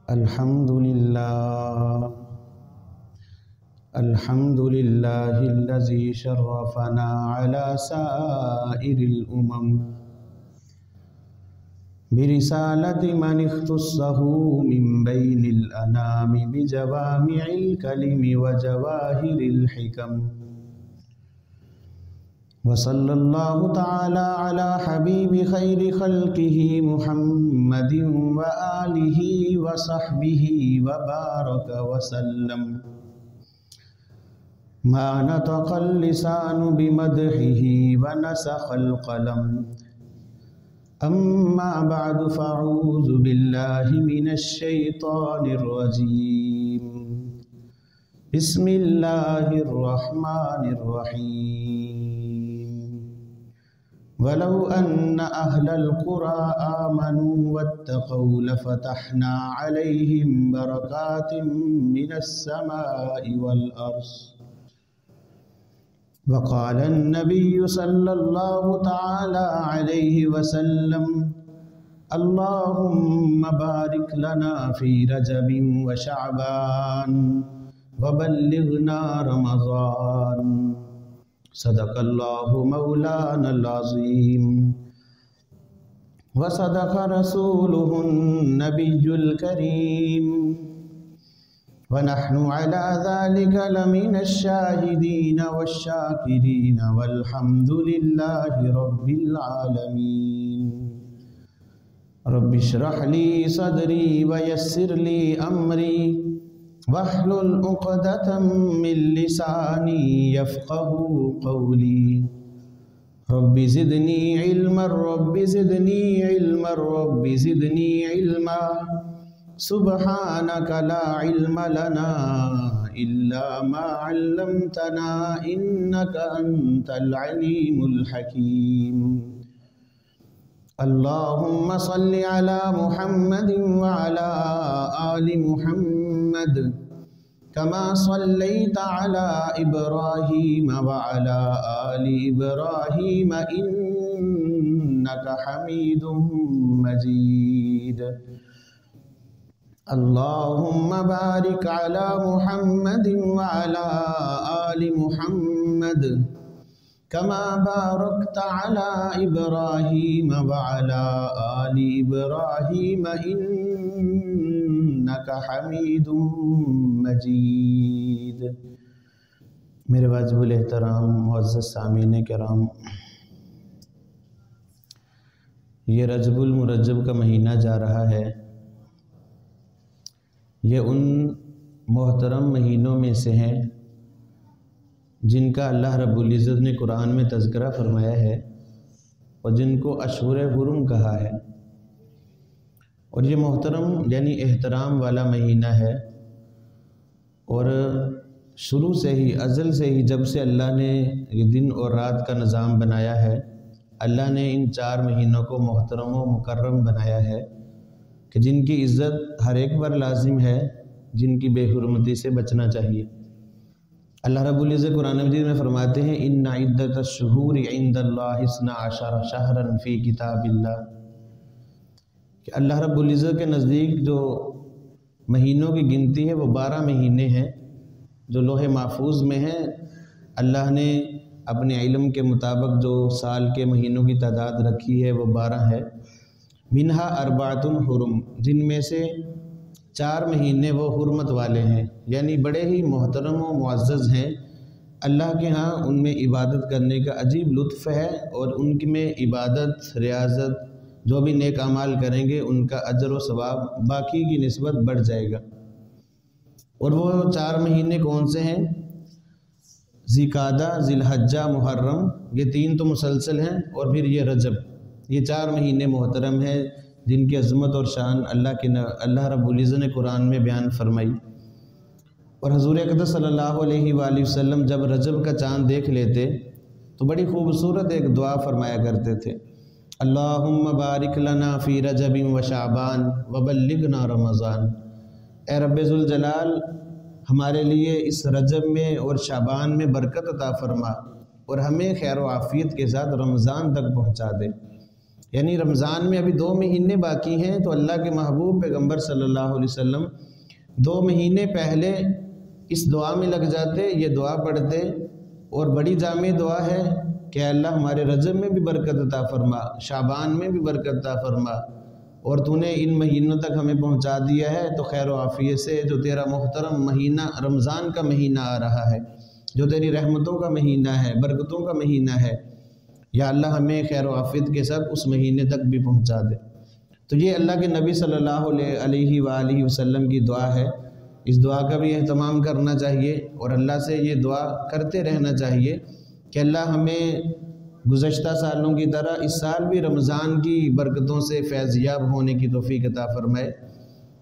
الحمدللہ الذی شرفنا علی سائر الامم برسالة من اختصه من بين الأنام بجوامع الكلم وجواهر الحكم وصلى الله تعالى على حبيب خير خلقه محمد وآله وصحبه وبارك وسلم ما نطق اللسان بمدحه ونسخ القلم أما بعد فأعوذ بالله من الشيطان الرجيم بسم الله الرحمن الرحيم ولو أن أهل القرى آمنوا واتقوا لفتحنا عليهم بركات من السماء والأرض وقال النبي صلى الله تعالى عليه وسلم اللهم بارك لنا في رجب وشعبان وبلغنا رمضان صدق الله مولانا العظيم وصدق رسوله النبي الكريم ونحن على ذلك لمن الشاهدين والشاكرين والحمد لله رب العالمين رب اشرح لي صدري ويسر لي أمري واحلل عقدة من لساني يفقه قولي رب زدني علما رب زدني علما رب زدني علما سبحانك لا علم لنا إلا ما علمتنا إنك أنت العليم الحكيم اللهم صل على محمد وعلى آل محمد كما صليت على إبراهيم وعلى آل إبراهيم إنك حميد مجيد اللهم بارك على محمد وعلى آل محمد كما باركت على إبراهيم وعلى آل إبراهيم إنك حميد مجيد میرے واجب الاحترام معزز سامعین کرام، یہ رجب المرجب کا مہینہ جا رہا ہے۔ یہ ان محترم مہینوں میں سے ہیں جن کا اللہ رب العزت نے قرآن میں تذکرہ فرمایا ہے اور جن کو اشہر حرم کہا ہے، اور یہ محترم یعنی احترام والا مہینہ ہے، اور شروع سے ہی ازل سے ہی جب سے اللہ نے دن اور رات کا نظام بنایا ہے، اللہ نے ان 4 مہینوں کو محترم و مکرم بنایا ہے کہ جن کی عزت ہر ایک پر لازم ہے، جن کی بے حرمتی سے بچنا چاہیے۔ اللہ رب العزت قرآن مجید میں فرماتے ہیں ان عدت الشہور عند اللہ 12 شہرا فی کتاب اللہ، کہ اللہ رب العزت کے نزدیک جو مہینوں کی گنتی ہے وہ 12 مہینے ہیں جو لوح محفوظ میں ہیں۔ اللہ نے اپنے علم کے مطابق جو سال کے مہینوں کی تعداد رکھی ہے وہ 12 ہے۔ منہا 4 حرم، جن میں سے 4 مہینے وہ حرمت والے ہیں، یعنی بڑے ہی محترم و معزز ہیں۔ اللہ کے ہاں ان میں عبادت کرنے کا عجیب لطف ہے، اور ان میں عبادت، ریاضت، جو بھی نیک اعمال کریں گے ان کا اجر و ثواب باقی کی نسبت بڑھ جائے گا۔ اور وہ 4 مہینے کون سے ہیں؟ ذی قعدہ، ذی الحجہ، محرم، یہ 3 تو مسلسل ہیں، اور پھر یہ رجب، یہ 4 مہینے محترم ہیں جن کی عظمت اور شان اللہ رب العزت نے قرآن میں بیان فرمائی۔ اور حضور اقدس صلی اللہ علیہ وآلہ وسلم جب رجب کا چاند دیکھ لیتے تو بڑی خوبصورت ایک دعا فرمایا کرتے تھے، اللہم بارک لنا فی رجب و شعبان وبلغنا رمضان۔ اے رب ذوالجلال، ہمارے لیے اس رجب میں اور شعبان میں برکت عطا فرما، اور ہمیں خیر و عافیت کے ساتھ رمضان تک پہنچا دے۔ یعنی رمضان میں ابھی 2 مہینے باقی ہیں، تو اللہ کے محبوب پیغمبر صلی اللہ علیہ وسلم 2 مہینے پہلے اس دعا میں لگ جاتے، یہ دعا پڑھتے، اور بڑی جامع دعا ہے کہ اللہ ہمارے رجب میں بھی برکت عطا فرما، شعبان میں بھی برکت عطا فرما، اور تو نے ان مہینوں تک ہمیں پہنچا دیا ہے تو خیر و عافیت سے جو تیرا محترم مہینہ رمضان کا مہینہ آ رہا ہے، جو تیری رحمتوں کا مہینہ ہے، برکتوں کا مہینہ ہے، یا اللہ ہمیں خیر و عافیت کے ساتھ اس مہینے تک بھی پہنچا دے۔ تو یہ اللہ کے نبی صلی اللہ علیہ وآلہ وسلم کی دعا ہے، اس دعا کا بھی اہتمام کرنا چاہیے اور اللہ سے یہ دعا کرتے رہنا چاہیے کہ اللہ ہمیں گزشتہ سالوں کی طرح اس سال بھی رمضان کی برکتوں سے فیض یاب ہونے کی توفیق عطا فرمائے،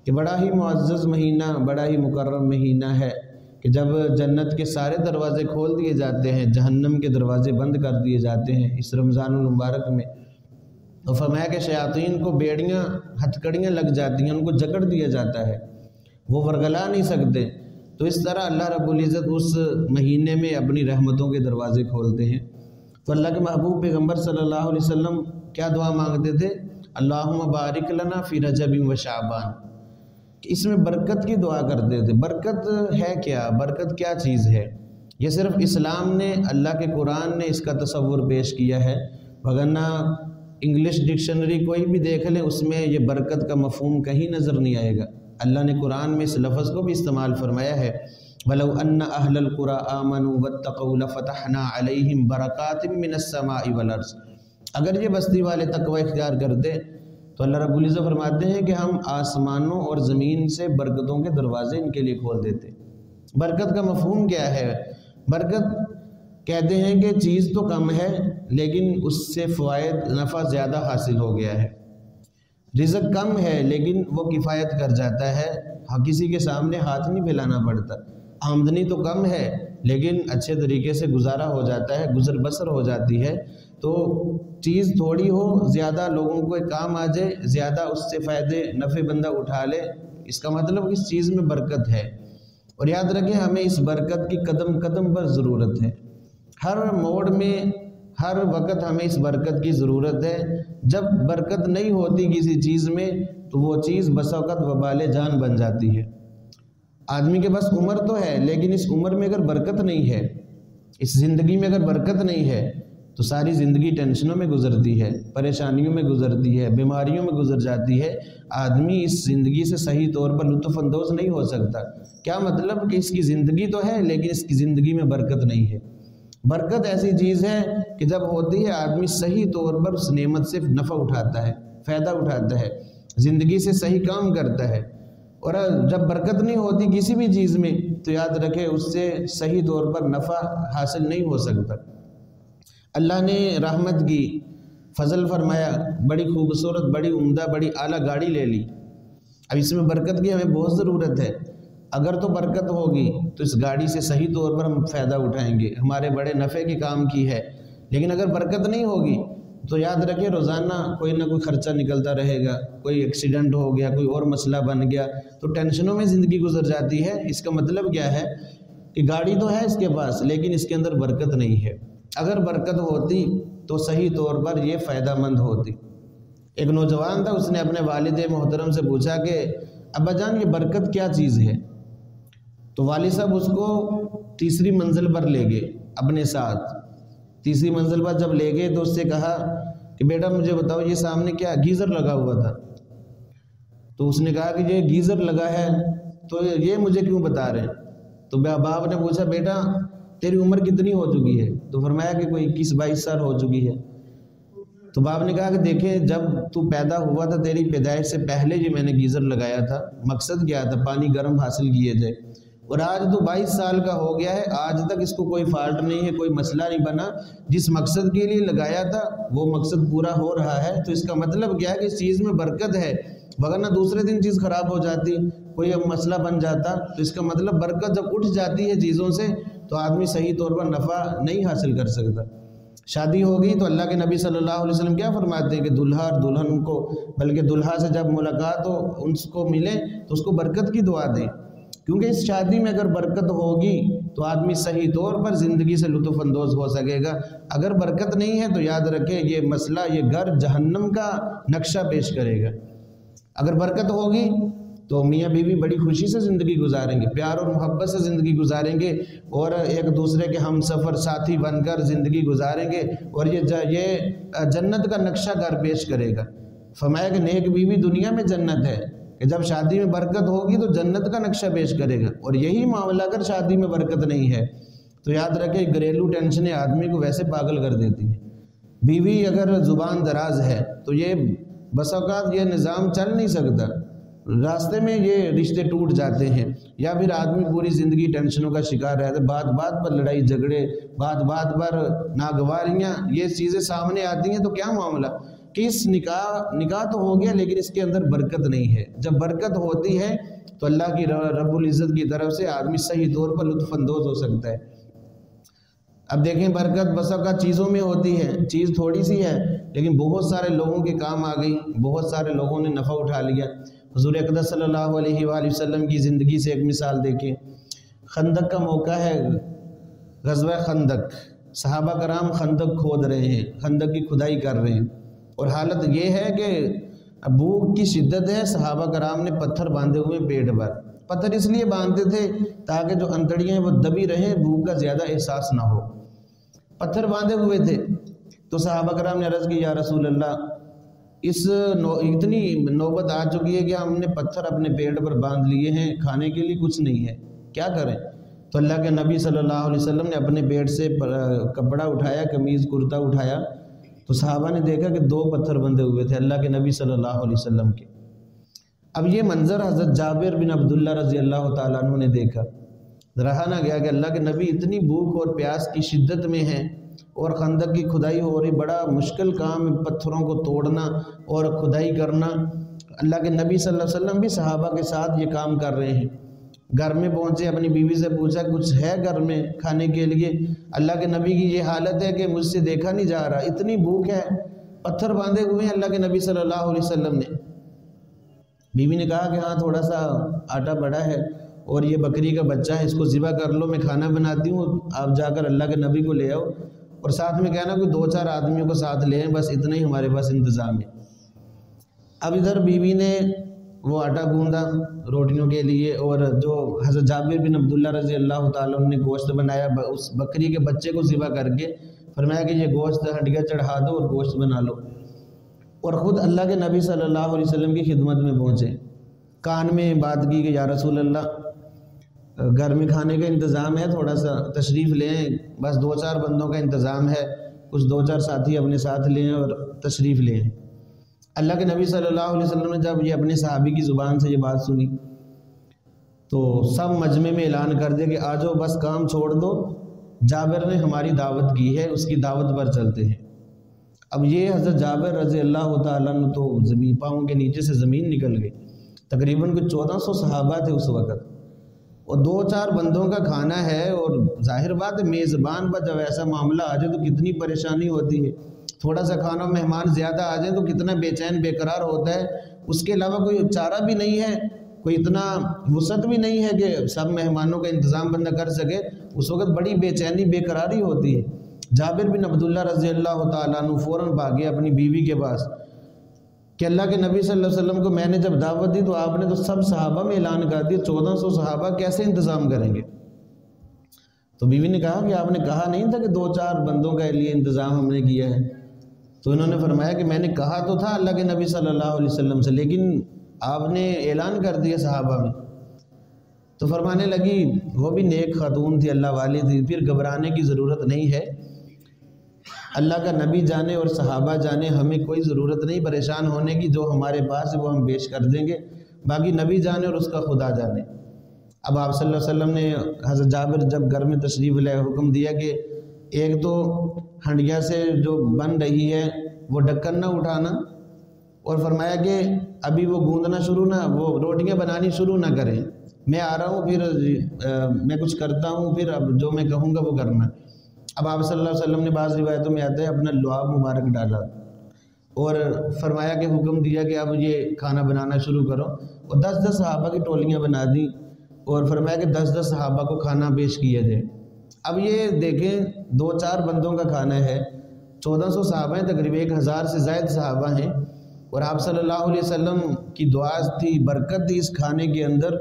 کہ بڑا ہی معزز مہینہ، بڑا ہی مکرم مہینہ ہے کہ جب جنت کے سارے دروازے کھول دیے جاتے ہیں، جہنم کے دروازے بند کر دیے جاتے ہیں اس رمضان المبارک میں، تو فرمایا کہ شیاطین کو بیڑیاں ہتھکڑیاں لگ جاتی ہیں، ان کو جکڑ دیا جاتا ہے، وہ ورگلا نہیں سکتے۔ تو اس طرح اللہ رب العزت اس مہینے میں اپنی رحمتوں کے دروازے کھولتے ہیں۔ تو اللہ کے محبوب پیغمبر صلی اللہ علیہ وسلم کیا دعا مانگتے تھے؟ اللہم بارک لنا فی رجب و شعبان، کہ اس میں برکت کی دعا کرتے تھے۔ برکت ہے کیا؟ برکت کیا چیز ہے؟ یہ صرف اسلام نے، اللہ کے قرآن نے اس کا تصور پیش کیا ہے، وگرنہ انگلش ڈکشنری کوئی بھی دیکھ لیں اس میں یہ برکت کا مفہوم کہیں نظر نہیں آئے گا۔ اللہ نے قرآن میں اس لفظ کو بھی استعمال فرمایا ہے، وَلَوْ أَنَّ أَهْلَ الْقُرَىٰ آمَنُوا وَاتَّقَوْا لَفَتَحْنَا عَلَيْهِمْ بَرَكَاتٍ مِّنَ السَّمَاءِ وَالْأَرْضِ۔ اگر یہ بستی والے تقوی اختیار کرتے تو اللہ رب العزت فرماتے ہیں کہ ہم آسمانوں اور زمین سے برکتوں کے دروازے ان کے لیے کھول دیتے۔ برکت کا مفہوم کیا ہے؟ برکت کہتے ہیں کہ چیز تو کم ہے لیکن اس سے فوائد نفع زیادہ حاصل ہو گیا ہے، رزق کم ہے لیکن وہ کفایت کر جاتا ہے، کسی کے سامنے ہاتھ نہیں پھیلانا پڑتا، آمدنی تو کم ہے لیکن اچھے طریقے سے گزارا ہو جاتا ہے، گزر بسر ہو جاتی ہے۔ تو چیز تھوڑی ہو، زیادہ لوگوں کو کام آ جائے، زیادہ اس سے فائدے نفع بندہ اٹھا لے، اس کا مطلب اس چیز میں برکت ہے۔ اور یاد رکھیں ہمیں اس برکت کی قدم قدم پر ضرورت ہے، ہر موڑ میں، ہر وقت ہمیں اس برکت کی ضرورت ہے۔ جب برکت نہیں ہوتی کسی چیز میں تو وہ چیز بس اوقات وبال جان بن جاتی ہے۔ آدمی کے بس عمر تو ہے لیکن اس عمر میں اگر برکت نہیں ہے، اس زندگی میں اگر برکت نہیں ہے تو ساری زندگی ٹینشنوں میں گزرتی ہے، پریشانیوں میں گزرتی ہے، بیماریوں میں گزر جاتی ہے، آدمی اس زندگی سے صحیح طور پر لطف اندوز نہیں ہو سکتا۔ کیا مطلب کہ اس کی زندگی تو ہے لیکن اس کی زندگی میں برکت نہیں ہے۔ برکت ایسی چیز ہے کہ جب ہوتی ہے آدمی صحیح طور پر اس نعمت سے نفع اٹھاتا ہے، فائدہ اٹھاتا ہے، زندگی سے صحیح کام کرتا ہے۔ اور جب برکت نہیں ہوتی کسی بھی چیز میں تو یاد رکھے اس سے صحیح طور پر نفع حاصل نہیں ہو سکتا۔ اللہ نے رحمت کی، فضل فرمایا، بڑی خوبصورت، بڑی عمدہ، بڑی اعلیٰ گاڑی لے لی۔ اب اس میں برکت کی ہمیں بہت ضرورت ہے۔ اگر تو برکت ہوگی تو اس گاڑی سے صحیح طور پر ہم فائدہ اٹھائیں گے، ہمارے بڑے نفع کی کام کی ہے۔ لیکن اگر برکت نہیں ہوگی تو یاد رکھیں روزانہ کوئی نہ کوئی خرچہ نکلتا رہے گا، کوئی ایکسیڈنٹ ہو گیا، کوئی اور مسئلہ بن گیا تو ٹینشنوں میں زندگی گزر جاتی ہے۔ اس کا مطلب کیا ہے کہ گاڑی تو ہے اس کے پاس لیکن اس کے اندر برکت نہیں ہے۔ اگر برکت ہوتی تو صحیح طور پر یہ فائدہ مند ہوتی۔ ایک نوجوان تھا، اس نے اپنے والد محترم سے پوچھا کہ ابا جان یہ برکت کیا چیز ہے؟ تو والد صاحب اس کو تیسری منزل پر لے گئے اپنے ساتھ۔ تیسری منزل پر جب لے گئے تو اس سے کہا کہ بیٹا مجھے بتاؤ یہ سامنے کیا گیزر لگا ہوا تھا؟ تو اس نے کہا کہ یہ گیزر لگا ہے تو یہ مجھے کیوں بتا رہے ہیں؟ تو باپ نے پوچھا بیٹا تیری عمر کتنی ہو چکی ہے؟ تو فرمایا کہ کوئی 21-22 سال ہو چکی ہے۔ تو باپ نے کہا کہ دیکھیں جب تو پیدا ہوا تھا تیری پیدائش سے پہلے جو میں نے گیزر لگایا تھا مقصد کیا تھا؟ پانی گرم حاصل کیے تھے، اور آج تو 22 سال کا ہو گیا ہے، آج تک اس کو کوئی فالٹ نہیں ہے، کوئی مسئلہ نہیں بنا۔ جس مقصد کے لیے لگایا تھا وہ مقصد پورا ہو رہا ہے۔ تو اس کا مطلب کیا ہے کہ اس چیز میں برکت ہے، وگرنہ دوسرے دن چیز خراب ہو جاتی، کوئی مسئلہ بن جاتا۔ تو اس کا مطلب برکت جب اٹھ جاتی ہے چیزوں سے تو آدمی صحیح طور پر نفع نہیں حاصل کر سکتا۔ شادی ہوگی تو اللہ کے نبی صلی اللہ علیہ وسلم کیا فرماتے ہیں کہ دلہا اور دلہن کو، بلکہ دلہا سے جب ملاقات ہو ان کو ملے تو اس کو برکت کی دعا دیں، کیونکہ اس شادی میں اگر برکت ہوگی تو آدمی صحیح طور پر زندگی سے لطف اندوز ہو سکے گا۔ اگر برکت نہیں ہے تو یاد رکھیں یہ مسئلہ، یہ گھر جہنم کا نقشہ پیش کرے گا۔ اگر برکت ہوگی تو میاں بیوی بڑی خوشی سے زندگی گزاریں گے، پیار اور محبت سے زندگی گزاریں گے، اور ایک دوسرے کے ہم سفر ساتھی بن کر زندگی گزاریں گے، اور یہ جنت کا نقشہ گھر پیش کرے گا۔ فرمایا کہ نیک بیوی دنیا میں جنت ہے، کہ جب شادی میں برکت ہوگی تو جنت کا نقشہ پیش کرے گا، اور یہی معاملہ اگر شادی میں برکت نہیں ہے تو یاد رکھیں گھریلو ٹینشنیں آدمی کو ویسے پاگل کر دیتی ہیں۔ بیوی اگر زبان دراز ہے تو یہ بس اوقات یہ نظام چل نہیں سکتا، راستے میں یہ رشتے ٹوٹ جاتے ہیں، یا پھر آدمی پوری زندگی ٹینشنوں کا شکار رہتا ہے، بات بات پر لڑائی جھگڑے، بات بات پر ناگواریاں، یہ چیزیں سامنے آتی ہیں تو کیا معاملہ کہ اس نکاح تو ہو گیا لیکن اس کے اندر برکت نہیں ہے۔ جب برکت ہوتی ہے تو اللہ کی رب العزت کی طرف سے آدمی صحیح طور پر لطف اندوز ہو سکتا ہے۔ اب دیکھیں برکت بس اوقات چیزوں میں ہوتی ہے، چیز تھوڑی سی ہے لیکن بہت سارے لوگوں کے کام آ گئی، بہت سارے لوگوں نے نفع اٹھا لیا۔ حضور اقدس صلی اللہ علیہ وآلہ وسلم کی زندگی سے ایک مثال دیکھیں، خندق کا موقع ہے، غزوہ خندق، صحابہ کرام خندق کھود رہے ہیں، خندق کی کھدائی کر رہے ہیں، اور حالت یہ ہے کہ بھوک کی شدت ہے، صحابہ کرام نے پتھر باندھے ہوئے پیٹ پر، پتھر اس لیے باندھتے تھے تاکہ جو انتڑیاں ہیں وہ دبی رہیں، بھوک کا زیادہ احساس نہ ہو، پتھر باندھے ہوئے تھے۔ تو صحابہ کرام نے عرض کی یا رسول اللہ اتنی نوبت آ چکی ہے کہ ہم نے پتھر اپنے پیٹ پر باندھ لیے ہیں، کھانے کے لیے کچھ نہیں ہے، کیا کریں؟ تو اللہ کے نبی صلی اللہ علیہ وسلم نے اپنے پیٹ سے کپڑا اٹھایا، قمیض کرتا اٹھایا، تو صحابہ نے دیکھا کہ 2 پتھر بندھے ہوئے تھے اللہ کے نبی صلی اللہ علیہ وسلم کے۔ اب یہ منظر حضرت جابر بن عبداللہ رضی اللہ تعالیٰ عنہ نے دیکھا، رہا نہ گیا کہ اللہ کے نبی اتنی بھوک اور پیاس کی شدت میں ہیں اور خندق کی کھدائی ہو رہی، بڑا مشکل کام ہے پتھروں کو توڑنا اور کھدائی کرنا۔ اللہ کے نبی صلی اللہ علیہ وسلم بھی صحابہ کے ساتھ یہ کام کر رہے ہیں۔ گھر میں پہنچے، اپنی بیوی سے پوچھا کچھ ہے گھر میں کھانے کے لیے؟ اللہ کے نبی کی یہ حالت ہے کہ مجھ سے دیکھا نہیں جا رہا، اتنی بھوک ہے، پتھر باندھے ہوئے ہیں اللہ کے نبی صلی اللہ علیہ وسلم نے۔ بیوی نے کہا کہ ہاں تھوڑا سا آٹا پڑا ہے اور یہ بکری کا بچہ ہے، اس کو ذبح کر لو، میں کھانا بناتی ہوں، آپ جا کر اللہ کے نبی کو لے آؤ، اور ساتھ میں کہنا کوئی 2-4 آدمیوں کو ساتھ لے آئیں، بس اتنا ہی ہمارے پاس انتظام ہے۔ اب ادھر بیوی نے وہ آٹا گوندا روٹیوں کے لیے، اور جو حضرت جابر بن عبداللہ رضی اللہ تعالیٰ عنہ نے گوشت بنایا، اس بکری کے بچے کو ذبح کر کے فرمایا کہ یہ گوشت ہنڈیا چڑھا دو اور گوشت بنا لو، اور خود اللہ کے نبی صلی اللہ علیہ وسلم کی خدمت میں پہنچے، کان میں بات کی کہ یا رسول اللہ گھر میں کھانے کا انتظام ہے، تھوڑا سا تشریف لیں، بس 2-4 بندوں کا انتظام ہے، کچھ 2-4 ساتھی اپنے ساتھ لیں اور تشریف لیں۔ اللہ کے نبی صلی اللہ علیہ وسلم نے جب یہ اپنے صحابی کی زبان سے یہ بات سنی تو سب مجمع میں اعلان کر دیا کہ آجو بس کام چھوڑ دو، جابر نے ہماری دعوت کی ہے، اس کی دعوت پر چلتے ہیں۔ اب یہ حضرت جابر رضی اللہ تعالیٰ عنہ تو زمین پاؤں کے نیچے سے زمین نکل گئی، تقریباً کچھ 1400 صحابہ تھے اس وقت، اور 2-4 بندوں کا کھانا ہے، اور ظاہر بات ہے میزبان پر جب ایسا معاملہ آ جائے تو کتنی پریشانی ہوتی ہے، تھوڑا سا کھانا مہمان زیادہ آ جائیں تو کتنا بے چین بے قرار ہوتا ہے، اس کے علاوہ کوئی چارہ بھی نہیں ہے، کوئی اتنا وسعت بھی نہیں ہے کہ سب مہمانوں کا انتظام بندہ کر سکے، اس وقت بڑی بے چینی بے قراری ہوتی ہے۔ جابر بن عبداللہ رضی اللہ تعالیٰ عنہ فوراً بھاگے اپنی بیوی کے پاس کہ اللہ کے نبی صلی اللہ علیہ وسلم کو میں نے جب دعوت دی تو آپ نے تو سب صحابہ میں اعلان کر دیا، 1400 صحابہ کیسے انتظام کریں گے؟ تو بیوی نے کہا کہ آپ نے کہا نہیں تھا کہ 2-4 بندوں کے لیے انتظام ہم نے کیا ہے؟ تو انہوں نے فرمایا کہ میں نے کہا تو تھا اللہ کے نبی صلی اللہ علیہ وسلم سے، لیکن آپ نے اعلان کر دیا صحابہ میں۔ تو فرمانے لگی وہ بھی نیک خاتون تھی، اللہ والی تھی، پھر گھبرانے کی ضرورت نہیں ہے، اللہ کا نبی جانے اور صحابہ جانے، ہمیں کوئی ضرورت نہیں پریشان ہونے کی، جو ہمارے پاس ہے وہ ہم پیش کر دیں گے، باقی نبی جانے اور اس کا خدا جانے۔ اب آپ صلی اللہ علیہ وسلم نے حضرت جابر جب گھر میں تشریف لے حکم دیا کہ ایک تو ہنڈیا سے جو بن رہی ہے وہ ڈھکن نہ اٹھانا، اور فرمایا کہ ابھی وہ گوندنا شروع نہ، وہ روٹیاں بنانی شروع نہ کریں، میں آ رہا ہوں، پھر میں کچھ کرتا ہوں، پھر اب جو میں کہوں گا وہ کرنا۔ اب آپ صلی اللہ علیہ وسلم نے بعض روایتوں میں آتا ہے اپنا لعاب مبارک ڈالا اور فرمایا کہ حکم دیا کہ اب یہ کھانا بنانا شروع کرو، اور 10-10 صحابہ کی ٹولیاں بنا دیں، اور فرمایا کہ 10-10 صحابہ کو کھانا پیش کیا جائے۔ اب یہ دیکھیں 2-4 بندوں کا کھانا ہے، 1400 صحابہ ہیں، تقریباً 1000 سے زائد صحابہ ہیں، اور آپ صلی اللہ علیہ وسلم کی دعا تھی، برکت تھی اس کھانے کے اندر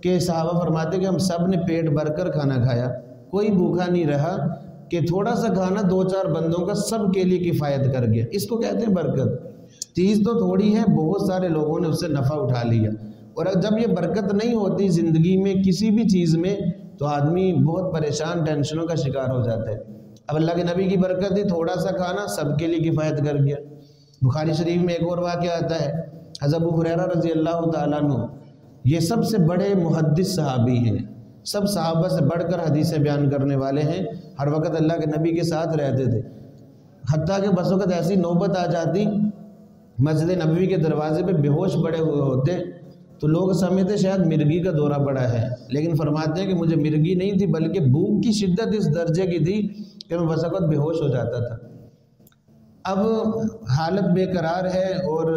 کہ صحابہ فرماتے کہ ہم سب نے پیٹ بھر کر کھانا کھایا، کوئی بھوکا نہیں رہا، کہ تھوڑا سا کھانا 2-4 بندوں کا سب کے لیے کفایت کر گیا۔ اس کو کہتے ہیں برکت۔ چیز تو تھوڑی ہے، بہت سارے لوگوں نے اس سے نفع اٹھا لیا، اور جب یہ برکت نہیں ہوتی زندگی میں کسی بھی چیز میں تو آدمی بہت پریشان، ٹینشنوں کا شکار ہو جاتا ہے۔ اب اللہ کے نبی کی برکت تھی، تھوڑا سا کھانا سب کے لیے کفایت کر گیا۔ بخاری شریف میں ایک اور واقعہ آتا ہے، حضرت ابو ہریرہ رضی اللہ تعالیٰ عنہ، یہ سب سے بڑے محدث صحابی ہیں، سب صحابہ سے بڑھ کر حدیثیں بیان کرنے والے ہیں، ہر وقت اللہ کے نبی کے ساتھ رہتے تھے، حتیٰ کہ بس وقت ایسی نوبت آ جاتی مسجد نبوی کے دروازے پہ بے ہوش پڑے ہوئے ہوتے تو لوگ سمجھتے شاید مرگی کا دورہ پڑا ہے، لیکن فرماتے ہیں کہ مجھے مرگی نہیں تھی بلکہ بھوک کی شدت اس درجے کی تھی کہ میں بس وقت بے ہوش ہو جاتا تھا۔ اب حالت بے قرار ہے اور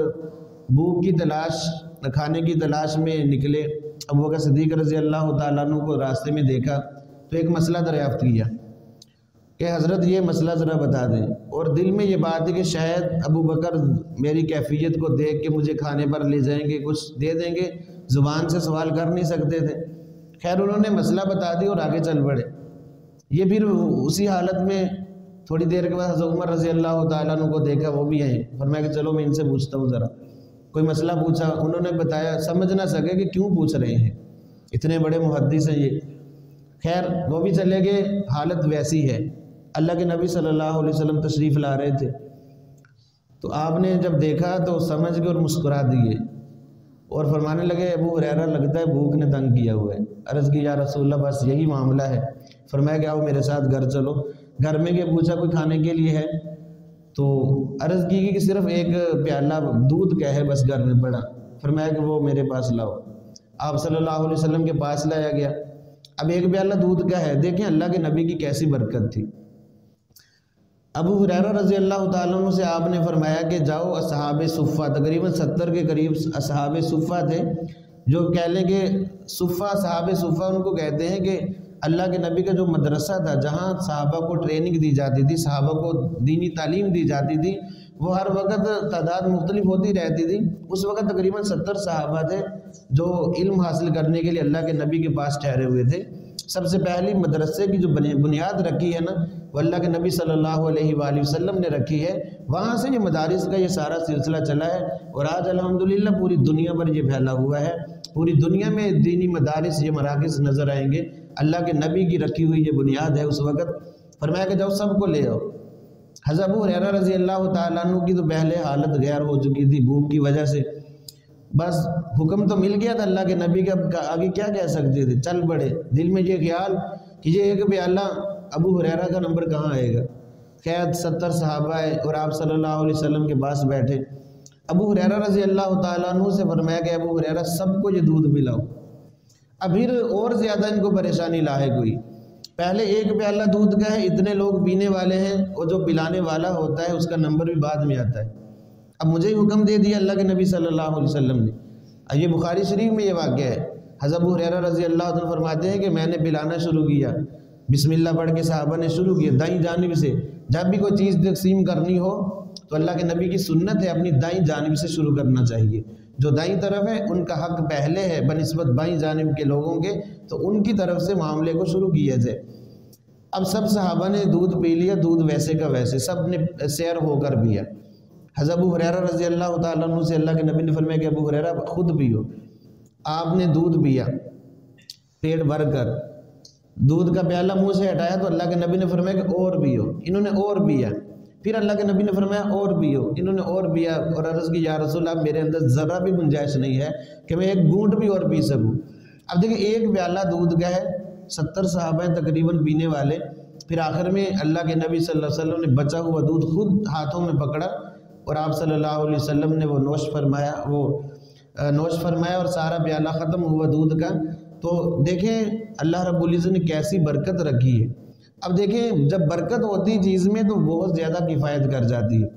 بھوک کی تلاش، کھانے کی تلاش میں نکلے۔ ابو بکر صدیق رضی اللہ تعالیٰ عنہ کو راستے میں دیکھا تو ایک مسئلہ دریافت کیا کہ حضرت یہ مسئلہ ذرا بتا دیں، اور دل میں یہ بات ہے کہ شاید ابو بکر میری کیفیت کو دیکھ کے مجھے کھانے پر لے جائیں گے، کچھ دے دیں گے، زبان سے سوال کر نہیں سکتے تھے۔ خیر انہوں نے مسئلہ بتا دی اور آگے چل پڑے۔ یہ پھر اسی حالت میں تھوڑی دیر کے بعد حضرت عمر رضی اللہ تعالیٰ عنہ کو دیکھا، وہ بھی آئے، فرمایا کہ چلو میں ان سے پوچھتا ہوں ذرا۔ کوئی مسئلہ پوچھا، انہوں نے بتایا، سمجھ نہ سکے کہ کیوں پوچھ رہے ہیں، اتنے بڑے محدث ہیں یہ۔ خیر وہ بھی چلے گئے، حالت ویسی ہے۔ اللہ کے نبی صلی اللہ علیہ وسلم تشریف لا رہے تھے تو آپ نے جب دیکھا تو سمجھ گئے اور مسکرا دیے اور فرمانے لگے ابو ہریرہ لگتا ہے بھوک نے تنگ کیا ہوا ہے۔ عرض کی یا رسول اللہ بس یہی معاملہ ہے۔ فرمایا کہ آؤ میرے ساتھ گھر چلو۔ گھر میں کہ پوچھا کوئی کھانے کے لیے ہے تو عرض کی کہ صرف ایک پیالہ دودھ کا ہے بس گھر میں پڑا۔ فرمایا کہ وہ میرے پاس لاؤ۔ آپ صلی اللہ علیہ وسلم کے پاس لایا گیا۔ اب ایک پیالہ دودھ کا ہے، دیکھیں اللہ کے نبی کی کیسی برکت تھی۔ ابو ہریرہ رضی اللہ تعالیٰ عنہ سے آپ نے فرمایا کہ جاؤ اصحاب صفہ، تقریباً 70 کے قریب اصحاب صفہ تھے، جو کہہ لیں کہ صفہ، صحاب صفہ ان کو کہتے ہیں کہ اللہ کے نبی کا جو مدرسہ تھا جہاں صحابہ کو ٹریننگ دی جاتی تھی، صحابہ کو دینی تعلیم دی جاتی تھی، وہ ہر وقت تعداد مختلف ہوتی رہتی تھی۔ اس وقت تقریباً 70 صحابہ تھے جو علم حاصل کرنے کے لیے اللہ کے نبی کے پاس ٹھہرے ہوئے تھے۔ سب سے پہلی مدرسے کی جو بنیاد رکھی ہے نا وہ اللہ کے نبی صلی اللہ علیہ وآلہ وسلم نے رکھی ہے، وہاں سے یہ مدارس کا یہ سارا سلسلہ چلا ہے، اور آج الحمدللہ پوری دنیا پر یہ پھیلا ہوا ہے۔ پوری دنیا میں دینی مدارس، یہ مراکز نظر آئیں گے، اللہ کے نبی کی رکھی ہوئی یہ بنیاد ہے۔ اس وقت فرمایا کہ جاؤ سب کو لے آؤ۔ حضرت ابو ہریرہ رضی اللہ تعالیٰ عنہ کی تو پہلے حالت غیر ہو چکی تھی بھوک کی وجہ سے، بس حکم تو مل گیا تھا اللہ کے نبی کا، آگے کیا کہہ سکتے تھے، چل پڑے۔ دل میں یہ خیال کہ یہ ایک پیالہ ابو ہریرہ کا نمبر کہاں آئے گا۔ خیر 70 صحابہ ہے اور آپ صلی اللہ علیہ وسلم کے پاس بیٹھے۔ ابو ہریرہ رضی اللہ تعالیٰ عنہ سے فرمایا کہ ابو ہریرہ سب کو یہ دودھ پلاؤ۔ اب پھر اور زیادہ ان کو پریشانی لاحق ہوئی۔ پہلے ایک پیالہ دودھ کا ہے، اتنے لوگ پینے والے ہیں، اور جو پلانے والا ہوتا ہے اس کا نمبر بھی بعد میں آتا ہے۔ اب مجھے ہی حکم دے دیا اللہ کے نبی صلی اللہ علیہ وسلم نے۔ یہ بخاری شریف میں یہ واقعہ ہے۔ حضرت ابو ہریرہ رضی اللہ عنہ فرماتے ہیں کہ میں نے پلانا شروع کیا، بسم اللہ پڑھ کے صحابہ نے شروع کیا دائیں جانب سے۔ جب بھی کوئی چیز تقسیم کرنی ہو تو اللہ کے نبی کی سنت ہے اپنی دائیں جانب سے شروع کرنا چاہیے۔ جو دائیں طرف ہے ان کا حق پہلے ہے بنسبت بائیں جانب کے لوگوں کے، تو ان کی طرف سے معاملے کو شروع کیا جائے۔ اب سب صحابہ نے دودھ پی لیا، دودھ ویسے کا ویسے، سب نے سیر ہو کر پیا۔ حضرت ابو ہریرہ رضی اللہ تعالیٰ عنہ سے اللہ کے نبی نے فرمایا کہ ابو ہریرہ خود پیو۔ آپ نے دودھ پیا پیٹ بھر کر، دودھ کا پیالہ منہ سے ہٹایا تو اللہ کے نبی نے فرمایا کہ اور پیو۔ انہوں نے اور پیا، پھر اللہ کے نبی نے فرمایا اور پیو، انہوں نے اور پیا، اور عرض کی یا رسول اللہ میرے اندر ذرا بھی گنجائش نہیں ہے کہ میں ایک گھونٹ بھی اور پی سکوں۔ اب دیکھیں ایک پیالہ دودھ کا ہے، 70 صحابہ ہیں تقریباً پینے والے۔ پھر آخر میں اللہ کے نبی صلی اللہ علیہ وسلم نے بچا ہوا دودھ خود ہاتھوں میں پکڑا اور آپ صلی اللہ علیہ وسلم نے وہ نوش فرمایا اور سارا پیالہ ختم ہوا دودھ کا۔ تو دیکھیں اللہ رب العزت نے کیسی برکت رکھی ہے۔ اب دیکھیں جب برکت ہوتی چیز میں تو بہت زیادہ کفایت کر جاتی ہے۔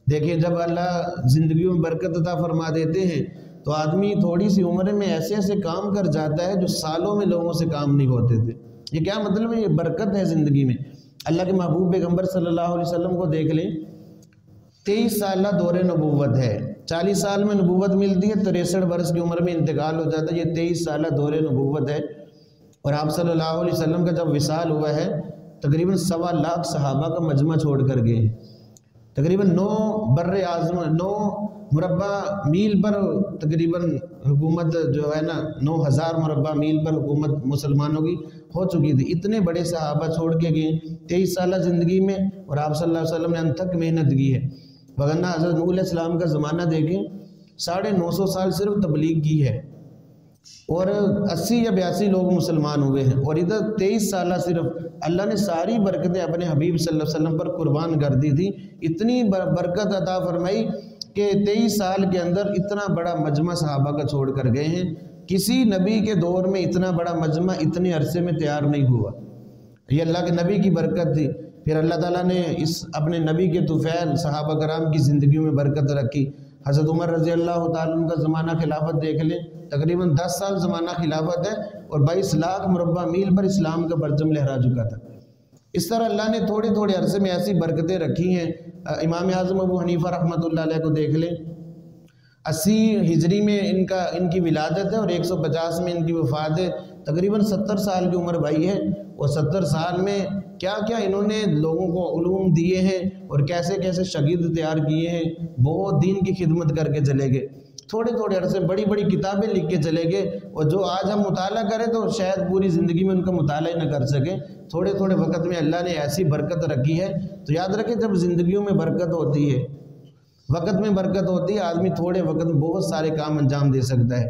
دیکھیں جب اللہ زندگیوں میں برکت عطا فرما دیتے ہیں تو آدمی تھوڑی سی عمر میں ایسے ایسے کام کر جاتا ہے جو سالوں میں لوگوں سے کام نہیں ہوتے تھے۔ یہ کیا مطلب ہے؟ یہ برکت ہے زندگی میں۔ اللہ کے محبوب پیغمبر صلی اللہ علیہ وسلم کو دیکھ لیں، 23 سالہ دور نبوت ہے، 40 سال میں نبوت ملتی ہے، 63 برس کی عمر میں انتقال ہو جاتا ہے، یہ 23 سالہ دور نبوت ہے۔ اور آپ صلی اللہ علیہ وسلم کا جب وصال ہوا ہے تقریباً 1.25 لاکھ صحابہ کا مجمع چھوڑ کر گئے ہیں، تقریباً 9 بر اعظم 9 مربع میل پر تقریباً حکومت جو ہے نا 9000 مربع میل پر حکومت مسلمانوں کی ہو چکی تھی۔ اتنے بڑے صحابہ چھوڑ کے گئے 23 سالہ زندگی میں، اور آپ صلی اللہ علیہ وسلم نے انتھک محنت کی ہے۔ وگرنہ حضرت نوح علیہ السلام کا زمانہ دیکھیں، 950 سال صرف تبلیغ کی ہے اور 80 یا 82 لوگ مسلمان ہوئے ہیں، اور ادھر 23 سالہ صرف اللہ نے ساری برکتیں اپنے حبیب صلی اللہ علیہ وسلم پر قربان کر دی تھی۔ اتنی برکت عطا فرمائی کہ 23 سال کے اندر اتنا بڑا مجمع صحابہ کا چھوڑ کر گئے ہیں۔ کسی نبی کے دور میں اتنا بڑا مجمع اتنے عرصے میں تیار نہیں ہوا، یہ اللہ کے نبی کی برکت تھی۔ پھر اللہ تعالیٰ نے اس اپنے نبی کے طفیل صحابہ کرام کی زندگیوں میں برکت رکھی۔ حضرت عمر رضی اللہ تعالیٰ عنہ کا زمانہ خلافت دیکھ لیں، تقریباً 10 سال زمانہ خلافت ہے اور 22 لاکھ مربع میل پر اسلام کا پرچم لہرا چکا تھا۔ اس طرح اللہ نے تھوڑے تھوڑے عرصے میں ایسی برکتیں رکھی ہیں۔ امام اعظم ابو حنیفہ رحمۃ اللہ علیہ کو دیکھ لیں، 80 ہجری میں ان کی ولادت ہے اور 150 میں ان کی وفات ہے، تقریباً 70 سال کی عمر بھائی ہے، اور 70 سال میں کیا کیا انہوں نے لوگوں کو علوم دیے ہیں اور کیسے کیسے شاگرد تیار کیے ہیں، بہت دین کی خدمت کر کے چلے گئے۔ تھوڑے تھوڑے عرصے بڑی بڑی کتابیں لکھ کے چلے گئے، اور جو آج ہم مطالعہ کریں تو شاید پوری زندگی میں ان کا مطالعہ ہی نہ کر سکیں۔ تھوڑے تھوڑے وقت میں اللہ نے ایسی برکت رکھی ہے۔ تو یاد رکھیں، جب زندگیوں میں برکت ہوتی ہے، وقت میں برکت ہوتی ہے، آدمی تھوڑے وقت میں بہت سارے کام انجام دے سکتا ہے۔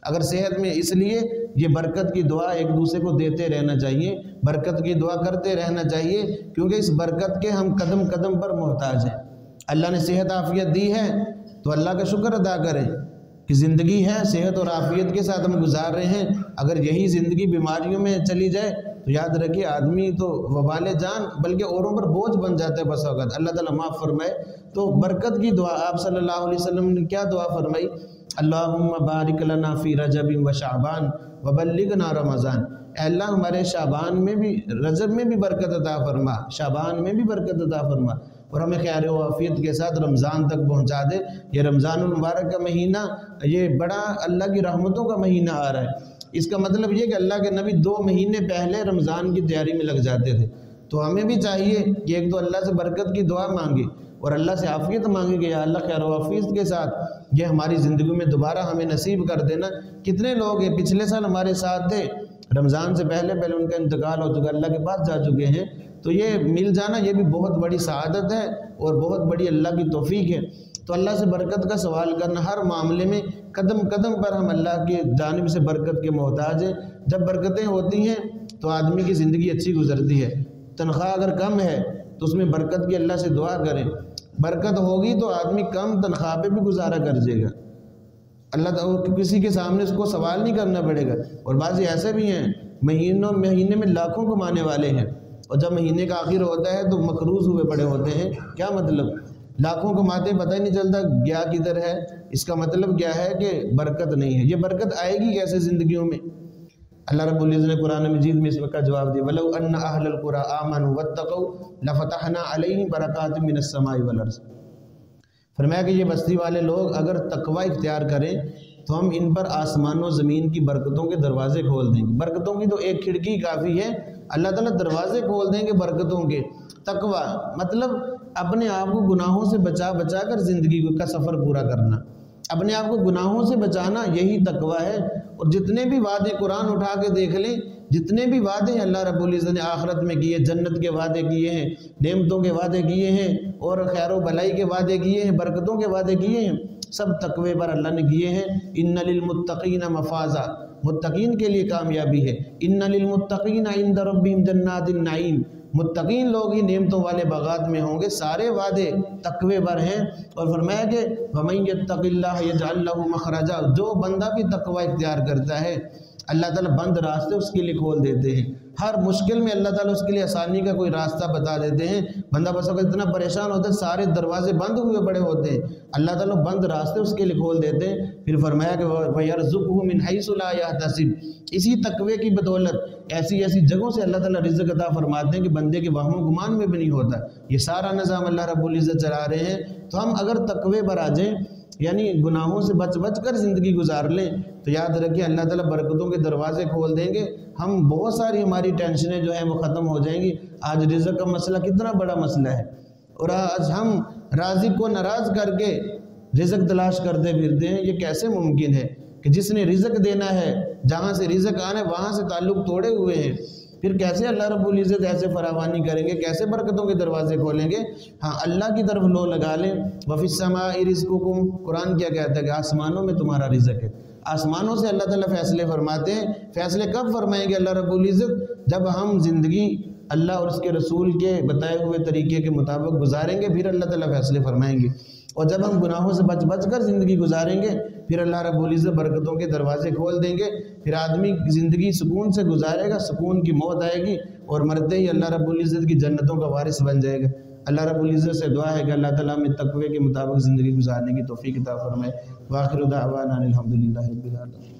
اگر صحت میں، اس لیے یہ برکت کی دعا ایک دوسرے کو دیتے رہنا چاہیے، برکت کی دعا کرتے رہنا چاہیے، کیونکہ اس برکت کے ہم قدم قدم پر محتاج ہیں۔ اللہ نے صحت عافیت دی ہے تو اللہ کا شکر ادا کریں کہ زندگی ہے، صحت اور عافیت کے ساتھ ہم گزار رہے ہیں۔ اگر یہی زندگی بیماریوں میں چلی جائے تو یاد رکھیے آدمی تو وبال جان بلکہ اوروں پر بوجھ بن جاتا ہے بس وقت۔ اللہ تعالیٰ معاف فرمائے۔ تو برکت کی دعا آپ صلی اللہ علیہ وسلم نے کیا دعا فرمائی؟ اللہم بارک لنا فی رجب و شعبان وبلغنا رمضان۔ اے اللہ ہمارے شعبان میں بھی، رجب میں بھی برکت عطا فرما، شعبان میں بھی برکت عطا فرما، اور ہمیں خیر و عافیت کے ساتھ رمضان تک پہنچا دے۔ یہ رمضان المبارک کا مہینہ، یہ بڑا اللہ کی رحمتوں کا مہینہ آ رہا ہے۔ اس کا مطلب یہ کہ اللہ کے نبی 2 مہینے پہلے رمضان کی تیاری میں لگ جاتے تھے۔ تو ہمیں بھی چاہیے کہ ایک تو اللہ سے برکت کی دعا مانگے اور اللہ سے عافیت مانگے کہ یا اللہ خیر و عافیت کے ساتھ یہ ہماری زندگی میں دوبارہ ہمیں نصیب کر دینا۔ کتنے لوگ ہیں پچھلے سال ہمارے ساتھ تھے، رمضان سے پہلے ان کا انتقال ہو چکا، اللہ کے پاس جا چکے ہیں۔ تو یہ مل جانا یہ بھی بہت بڑی سعادت ہے اور بہت بڑی اللہ کی توفیق ہے۔ تو اللہ سے برکت کا سوال کرنا، ہر معاملے میں قدم قدم پر ہم اللہ کی جانب سے برکت کے محتاج ہیں۔ جب برکتیں ہوتی ہیں تو آدمی کی زندگی اچھی گزرتی ہے۔ تنخواہ اگر کم ہے تو اس میں برکت کی اللہ سے دعا کریں، برکت ہوگی تو آدمی کم تنخواہ پہ بھی گزارا کر جائے گا، اللہ تعالیٰ کسی کے سامنے اس کو سوال نہیں کرنا پڑے گا۔ اور بعضی ایسے بھی ہیں مہینے میں لاکھوں کمانے والے ہیں، اور جب مہینے کا آخر ہوتا ہے تو مقروض ہوئے پڑے ہوتے ہیں۔ کیا مطلب؟ لاکھوں کماتے پتہ ہی نہیں چلتا گیا کدھر ہے۔ اس کا مطلب کیا ہے کہ برکت نہیں ہے۔ یہ برکت آئے گی کیسے زندگیوں میں؟ اللہ رب العزت نے قرآن مجید میں اس کا جواب دیا، وَلَوْ أَنَّ أَهْلَ الْقُرَىٰ آمَنُوا وَاتَّقَوْا لَفَتَحْنَا عَلَيْهِمْ بَرَكَاتٍ مِّنَ السَّمَاءِ وَالْأَرْضِ۔ فرمایا کہ یہ بستی والے لوگ اگر تقوی اختیار کریں تو ہم ان پر آسمان و زمین کی برکتوں کے دروازے کھول دیں گے۔ برکتوں کی تو ایک کھڑکی کافی ہے، اللہ تعالیٰ دروازے کھول دیں گے برکتوں کے۔ تقوی مطلب اپنے آپ کو گناہوں سے بچا کر زندگی کا سفر پورا کرنا، اپنے آپ کو گناہوں سے بچانا، یہی تقوی ہے۔ اور جتنے بھی وعدے قرآن اٹھا کے دیکھ لیں، جتنے بھی وعدے اللہ رب العزت نے آخرت میں کیے، جنت کے وعدے کیے ہیں، نعمتوں کے وعدے کیے ہیں، اور خیر و بھلائی کے وعدے کیے ہیں، برکتوں کے وعدے کیے ہیں، سب تقوی پر اللہ نے کیے ہیں۔ ان للمتقین مفازا، متقین کے لیے کامیابی ہے۔ ان للمتقین عند ربہم جنات النعیم، متقین لوگ ہی نعمتوں والے باغات میں ہوں گے۔ سارے وعدے تقوی پر ہیں۔ اور فرمایا کہ وَمَن يَتَّقِ اللَّهَ يَجْعَل لَّهُ مَخْرَجًا، جو بندہ بھی تقوی اختیار کرتا ہے اللہ تعالیٰ بند راستے اس کے لیے کھول دیتے ہیں، ہر مشکل میں اللہ تعالیٰ اس کے لیے آسانی کا کوئی راستہ بتا دیتے ہیں۔ بندہ بس وقت اتنا پریشان ہوتا ہے، سارے دروازے بند ہوئے پڑے ہوتے ہیں، اللہ تعالیٰ بند راستے اس کے لیے کھول دیتے ہیں۔ پھر فرمایا کہ وَيَرْزُقْهُ مِنْ حَيْثُ لَا يَحْتَسِبُ، اسی تقوی کی بدولت ایسی ایسی جگہوں سے اللہ تعالیٰ رزق عطا فرماتے ہیں کہ بندے کے وہم و گمان میں بھی نہیں ہوتا۔ یہ سارا نظام اللہ رب العزت چلا رہے ہیں۔ تو ہم اگر تقوی پر آ جائیں، یعنی گناہوں سے بچ کر زندگی گزار لیں، تو یاد رکھیں اللہ تعالیٰ برکتوں کے دروازے کھول دیں گے، ہم بہت ساری ہماری ٹینشنیں جو ہیں وہ ختم ہو جائیں گی۔ آج رزق کا مسئلہ کتنا بڑا مسئلہ ہے، اور آج ہم رازق کو ناراض کر کے رزق تلاش کرتے پھرتے ہیں۔ یہ کیسے ممکن ہے کہ جس نے رزق دینا ہے، جہاں سے رزق آنا ہے وہاں سے تعلق توڑے ہوئے ہیں، پھر کیسے اللہ رب العزت ایسے فراوانی کریں گے، کیسے برکتوں کے دروازے کھولیں گے؟ ہاں اللہ کی طرف لو لگا لیں۔ وَفِي السَّمَاءِ رِزْقُكُمْ، قرآن کیا کہتا ہے کہ آسمانوں میں تمہارا رزق ہے۔ آسمانوں سے اللہ تعالیٰ فیصلے فرماتے ہیں۔ فیصلے کب فرمائیں گے اللہ رب العزت؟ جب ہم زندگی اللہ اور اس کے رسول کے بتائے ہوئے طریقے کے مطابق گزاریں گے، پھر اللہ تعالیٰ فیصلے فرمائیں گے۔ اور جب ہم گناہوں سے بچ کر زندگی گزاریں گے، پھر اللہ رب العزت برکتوں کے دروازے کھول دیں گے۔ پھر آدمی زندگی سکون سے گزارے گا، سکون کی موت آئے گی، اور مرتے ہی اللہ رب العزت کی جنتوں کا وارث بن جائے گا۔ اللہ رب العزت سے دعا ہے کہ اللہ تعالیٰ میں تقوی کے مطابق زندگی گزارنے کی توفیق عطا فرمائے۔ وآخر دعوانا الحمدللہ رب العالمین۔